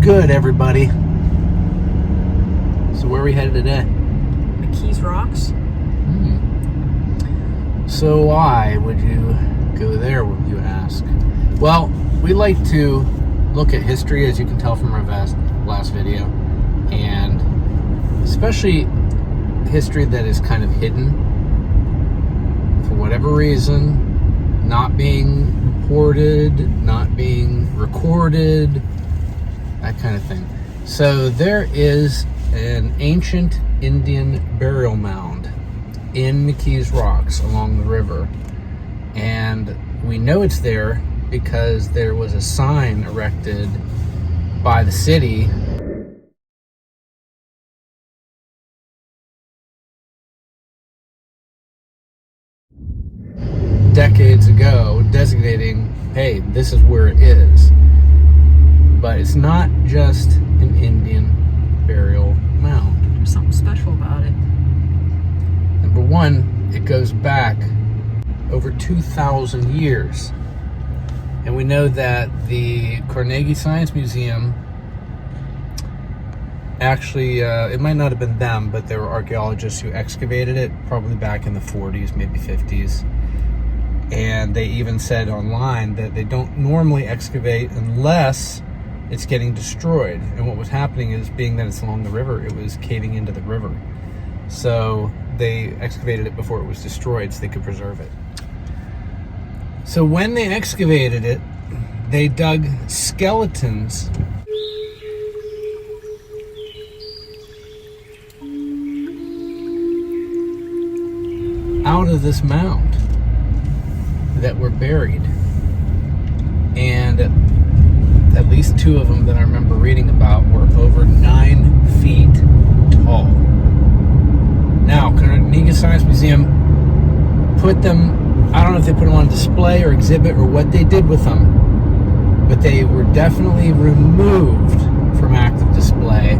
good, everybody? So where are we headed today? McKees Rocks. So why would you go there, you ask? Well, we like to look at history, as you can tell from our last video, and especially history that is kind of hidden for whatever reason, not being reported, not being recorded, that kind of thing. So there is an ancient Indian burial mound in McKees Rocks along the river, and we know it's there because there was a sign erected by the city decades ago designating, hey, this is where it is. But it's not just an Indian burial mound. There's something special about it. Number one, it goes back over 2,000 years. And we know that the Carnegie Science Museum, actually, it might not have been them, but there were archaeologists who excavated it probably back in the 40s, maybe 50s. And they even said online that they don't normally excavate unless it's getting destroyed. And what was happening is, being that it's along the river, it was caving into the river. So they excavated it before it was destroyed so they could preserve it. So when they excavated it, they dug skeletons out of this mound that were buried. And at least two of them that I remember reading about were over 9 feet tall. Now, Carnegie Science Museum put them, I don't know if they put them on display or exhibit or what they did with them, but they were definitely removed from active display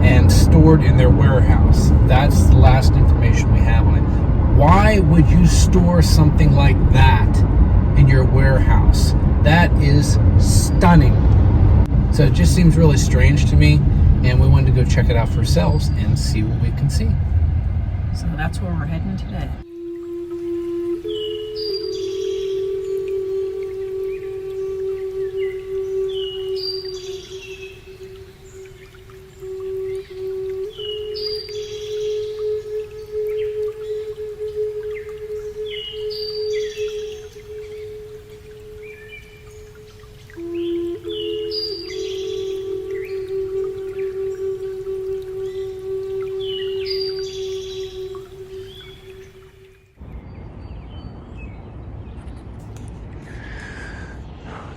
and stored in their warehouse. That's the last information we have on it. Why would you store something like that in your warehouse? That is stunning. So it just seems really strange to me, and we wanted to go check it out for ourselves and see what we can see. So that's where we're heading today.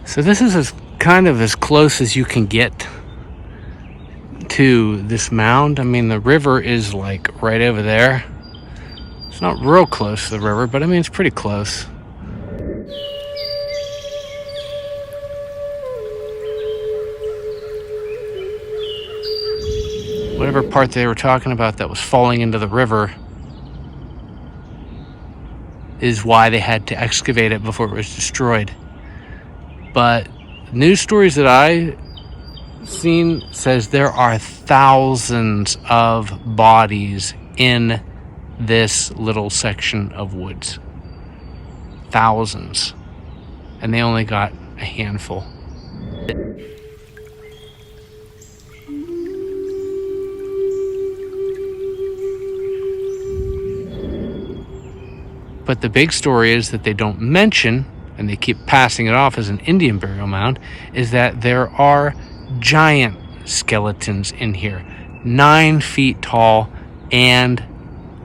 So this is kind of as close as you can get to this mound. I mean, the river is like right over there. It's not real close to the river, but I mean, it's pretty close. Whatever part they were talking about that was falling into the river is why they had to excavate it before it was destroyed. But news stories that I seen says there are thousands of bodies in this little section of woods. Thousands. And they only got a handful. But the big story is that they don't mention, and they keep passing it off as an Indian burial mound, is that there are giant skeletons in here, 9 feet tall and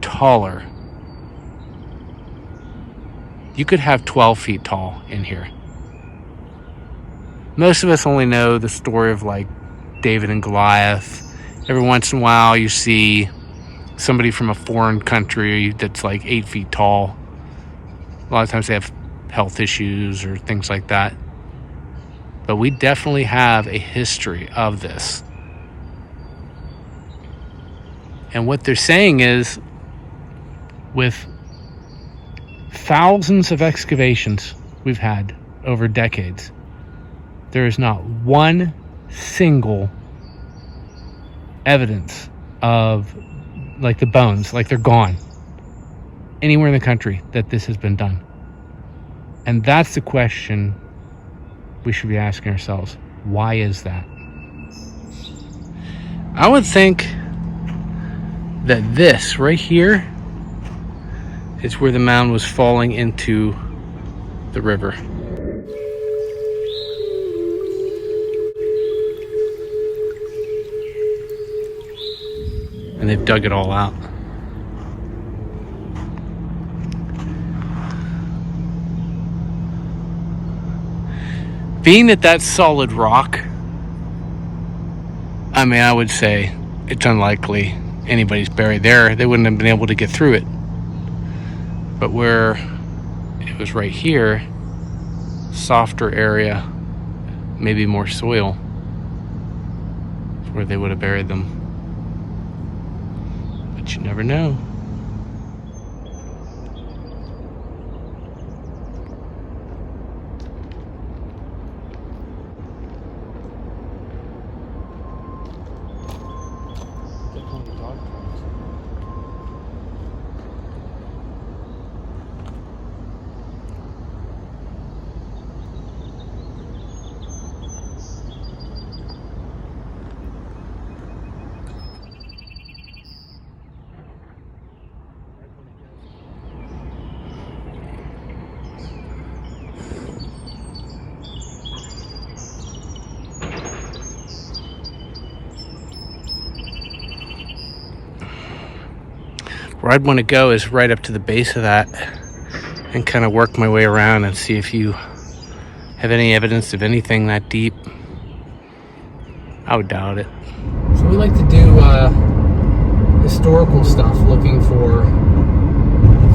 taller. You could have 12 feet tall in here. Most of us only know the story of like David and Goliath. Every once in a while you see somebody from a foreign country that's like 8 feet tall. A lot of times they have health issues or things like that. But we definitely have a history of this. And what they're saying is, with thousands of excavations we've had over decades, there is not one single evidence of like the bones, like they're gone anywhere in the country that this has been done. And that's the question we should be asking ourselves. Why is that? I would think that this right here is where the mound was falling into the river. And they've dug it all out. Being that that's solid rock, I mean, I would say it's unlikely anybody's buried there. They wouldn't have been able to get through it. But where it was right here, softer area, maybe more soil, is where they would have buried them. But you never know. Where I'd want to go is right up to the base of that and kind of work my way around and see if you have any evidence of anything that deep. I would doubt it. So we like to do historical stuff, looking for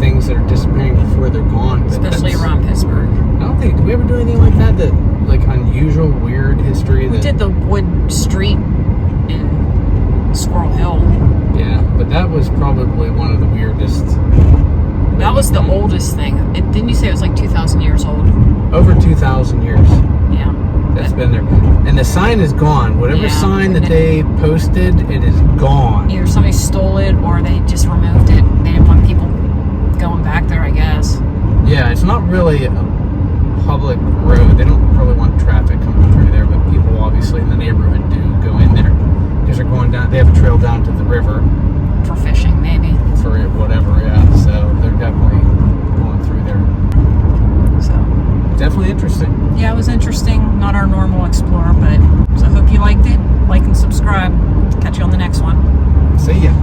things that are disappearing before they're gone. Especially around Pittsburgh. I don't think, did we ever do anything like that? That like unusual, weird history? We did the Wood Street in Squirrel Hill. Yeah, but that was probably one of the weirdest. That was the oldest thing. Didn't you say it was like 2,000 years old? Over 2,000 years. Yeah. That's been there. And the sign is gone. Whatever sign that they posted, it is gone. Either somebody stole it or they just removed it. They didn't want people going back there, I guess. Yeah, it's not really a public road. They don't really want traffic coming through there, but people obviously in the neighborhood do go in there. Because they're going down, they have a trail down to the river. For fishing, maybe. For whatever, yeah. So they're definitely going through there. So. Definitely interesting. Yeah, it was interesting. Not our normal explorer, but so I hope you liked it. Like and subscribe. Catch you on the next one. See ya.